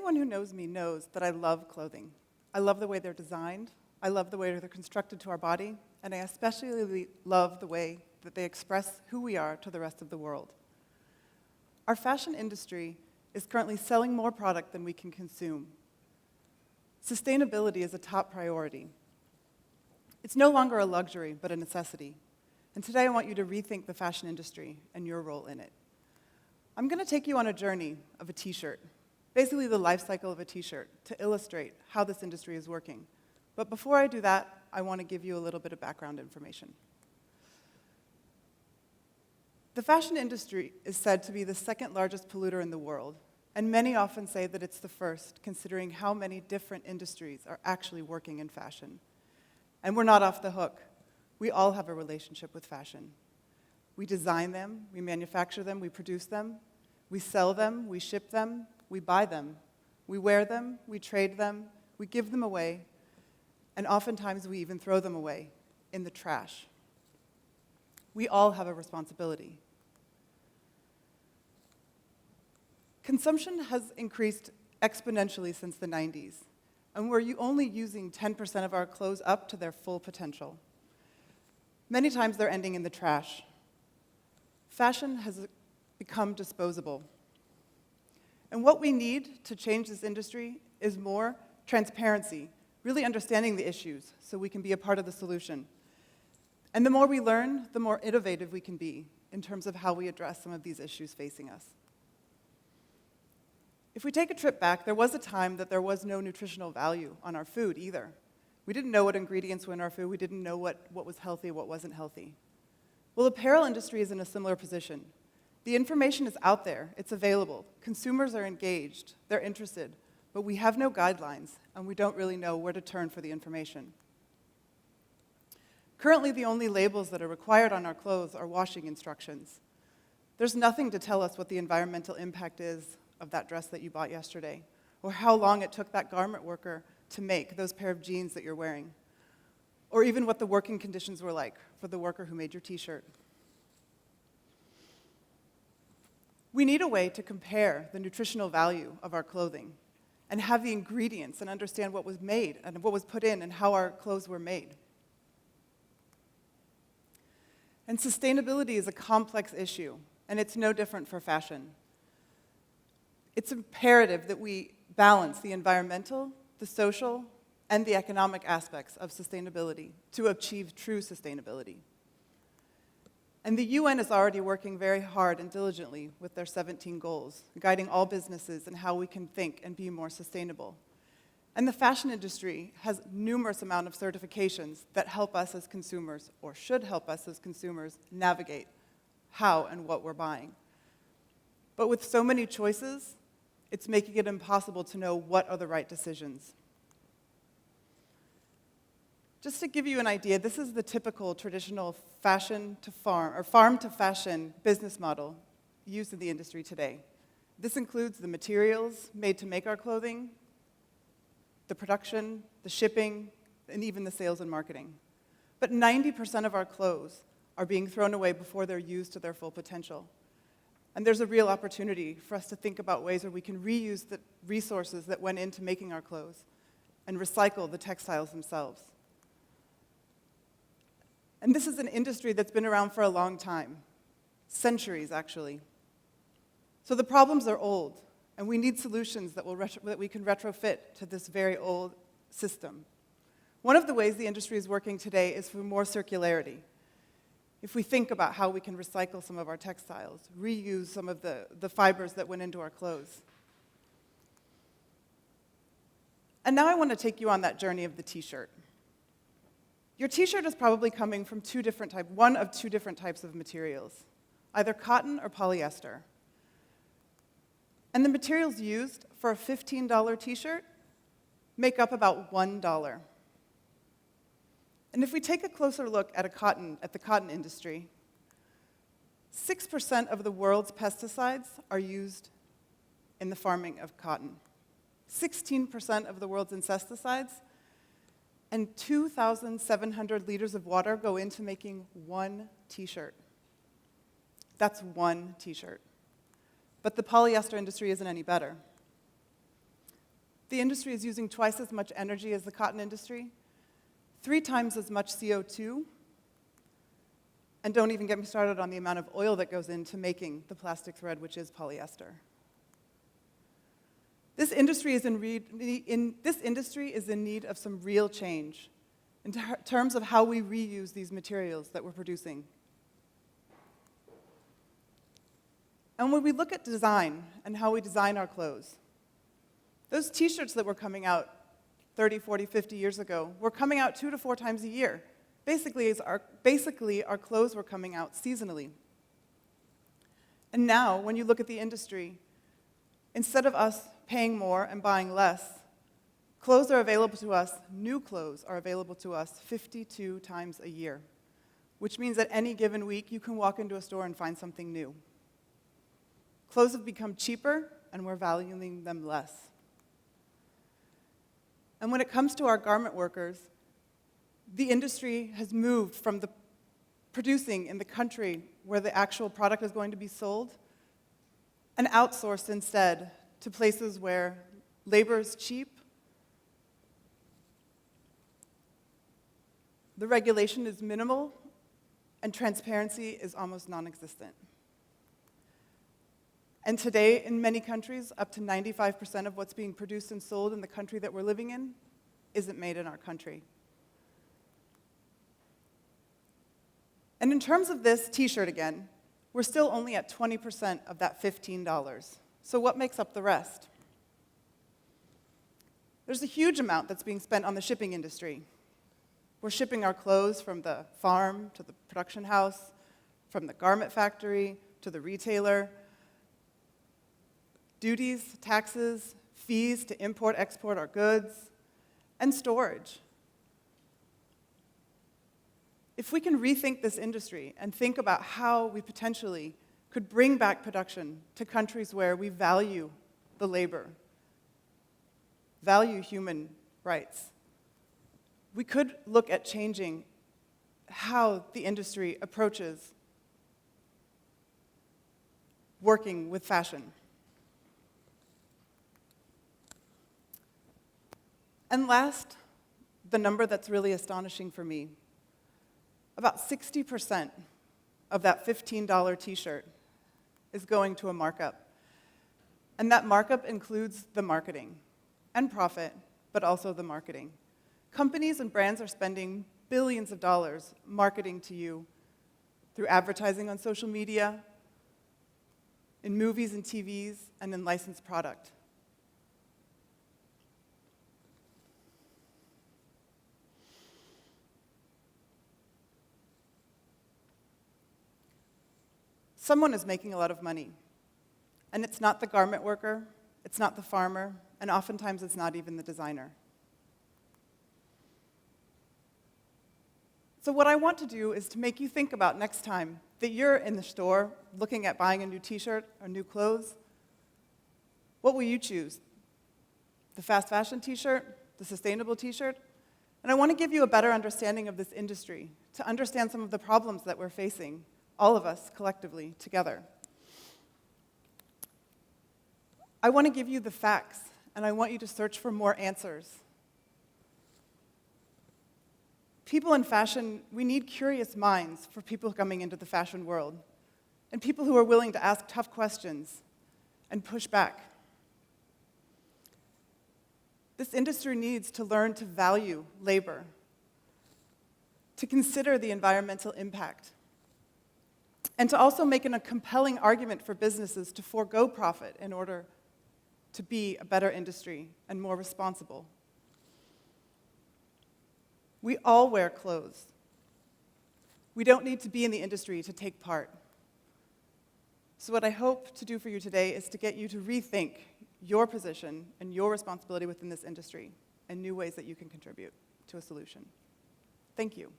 anyone who knows me knows that I love clothing. I love the way they're designed, I love the way they're constructed to our body, and I especially love the way that they express who we are to the rest of the world. Our fashion industry is currently selling more product than we can consume. Sustainability is a top priority. It's no longer a luxury, but a necessity. And today I want you to rethink the fashion industry and your role in it. I'm going to take you on a journey of a t-shirt, basically the life cycle of a t-shirt, to illustrate how this industry is working. But before I do that, I want to give you a little bit of background information. The fashion industry is said to be the second largest polluter in the world, and many often say that it's the first, considering how many different industries are actually working in fashion. And we're not off the hook. We all have a relationship with fashion. We design them, we manufacture them, we produce them, we sell them, we ship them, we buy them, we wear them, we trade them, we give them away, and oftentimes we even throw them away in the trash. We all have a responsibility. Consumption has increased exponentially since the 90s, and we're only using 10% of our clothes up to their full potential. Many times they're ending in the trash. Fashion has become disposable. And what we need to change this industry is more transparency, really understanding the issues so we can be a part of the solution. And the more we learn, the more innovative we can be in terms of how we address some of these issues facing us. If we take a trip back, there was a time that there was no nutritional value on our food either. We didn't know what ingredients were in our food. We didn't know what was healthy, what wasn't healthy. Well, the apparel industry is in a similar position. The information is out there. It's available. Consumers are engaged. They're interested. But we have no guidelines, and we don't really know where to turn for the information. Currently, the only labels that are required on our clothes are washing instructions. There's nothing to tell us what the environmental impact is of that dress that you bought yesterday, or how long it took that garment worker to make those pair of jeans that you're wearing, or even what the working conditions were like for the worker who made your t-shirt. We need a way to compare the nutritional value of our clothing and have the ingredients and understand what was made and what was put in and how our clothes were made. And sustainability is a complex issue, and it's no different for fashion. It's imperative that we balance the environmental, the social, and the economic aspects of sustainability to achieve true sustainability. And the UN is already working very hard and diligently with their 17 goals, guiding all businesses in how we can think and be more sustainable. And the fashion industry has numerous amount of certifications that help us as consumers, or should help us as consumers, navigate how and what we're buying. But with so many choices, it's making it impossible to know what are the right decisions. Just to give you an idea, this is the typical traditional fashion to farm, or farm to fashion business model used in the industry today. This includes the materials made to make our clothing, the production, the shipping, and even the sales and marketing. But 90% of our clothes are being thrown away before they're used to their full potential. And there's a real opportunity for us to think about ways where we can reuse the resources that went into making our clothes and recycle the textiles themselves. And this is an industry that's been around for a long time, centuries actually. So the problems are old, and we need solutions that we can retrofit to this very old system. One of the ways the industry is working today is for more circularity. If we think about how we can recycle some of our textiles, reuse some of the fibers that went into our clothes. And now I want to take you on that journey of the t-shirt. Your t-shirt is probably coming from one of two different types of materials, either cotton or polyester. And the materials used for a $15 t-shirt make up about $1. And if we take a closer look at the cotton industry, 6% of the world's pesticides are used in the farming of cotton. 16% of the world's insecticides, and 2,700 liters of water go into making one t-shirt. That's one t-shirt. But the polyester industry isn't any better. The industry is using twice as much energy as the cotton industry, 3 times as much CO2, and don't even get me started on the amount of oil that goes into making the plastic thread, which is polyester. This industry is in need of some real change in terms of how we reuse these materials that we're producing. And when we look at design and how we design our clothes, those t-shirts that were coming out 30, 40, 50 years ago were coming out 2 to 4 times a year. Basically, our clothes were coming out seasonally. And now, when you look at the industry, instead of us paying more and buying less, clothes are available to us, new clothes are available to us 52 times a year, which means that any given week, you can walk into a store and find something new. Clothes have become cheaper, and we're valuing them less. And when it comes to our garment workers, the industry has moved from the producing in the country where the actual product is going to be sold and outsourced instead to places where labor is cheap, the regulation is minimal, and transparency is almost non-existent. And today, in many countries, up to 95% of what's being produced and sold in the country that we're living in isn't made in our country. And in terms of this t-shirt again, we're still only at 20% of that $15. So what makes up the rest? There's a huge amount that's being spent on the shipping industry. We're shipping our clothes from the farm to the production house, from the garment factory to the retailer. Duties, taxes, fees to import, export our goods, and storage. If we can rethink this industry and think about how we potentially could bring back production to countries where we value the labor, value human rights, we could look at changing how the industry approaches working with fashion. And last, the number that's really astonishing for me, about 60% of that $15 t-shirt is going to a markup. And that markup includes the marketing and profit, but also the marketing. Companies and brands are spending billions of dollars marketing to you through advertising on social media, in movies and TVs, and in licensed product. Someone is making a lot of money, and it's not the garment worker, it's not the farmer, and oftentimes it's not even the designer. So what I want to do is to make you think about next time that you're in the store looking at buying a new t-shirt or new clothes, what will you choose? The fast fashion t-shirt, the sustainable t-shirt? And I want to give you a better understanding of this industry, to understand some of the problems that we're facing, all of us collectively together. I want to give you the facts, and I want you to search for more answers. People in fashion, we need curious minds for people coming into the fashion world, and people who are willing to ask tough questions and push back. This industry needs to learn to value labor, to consider the environmental impact, and to also make a compelling argument for businesses to forego profit in order to be a better industry and more responsible. We all wear clothes. We don't need to be in the industry to take part. So what I hope to do for you today is to get you to rethink your position and your responsibility within this industry and new ways that you can contribute to a solution. Thank you.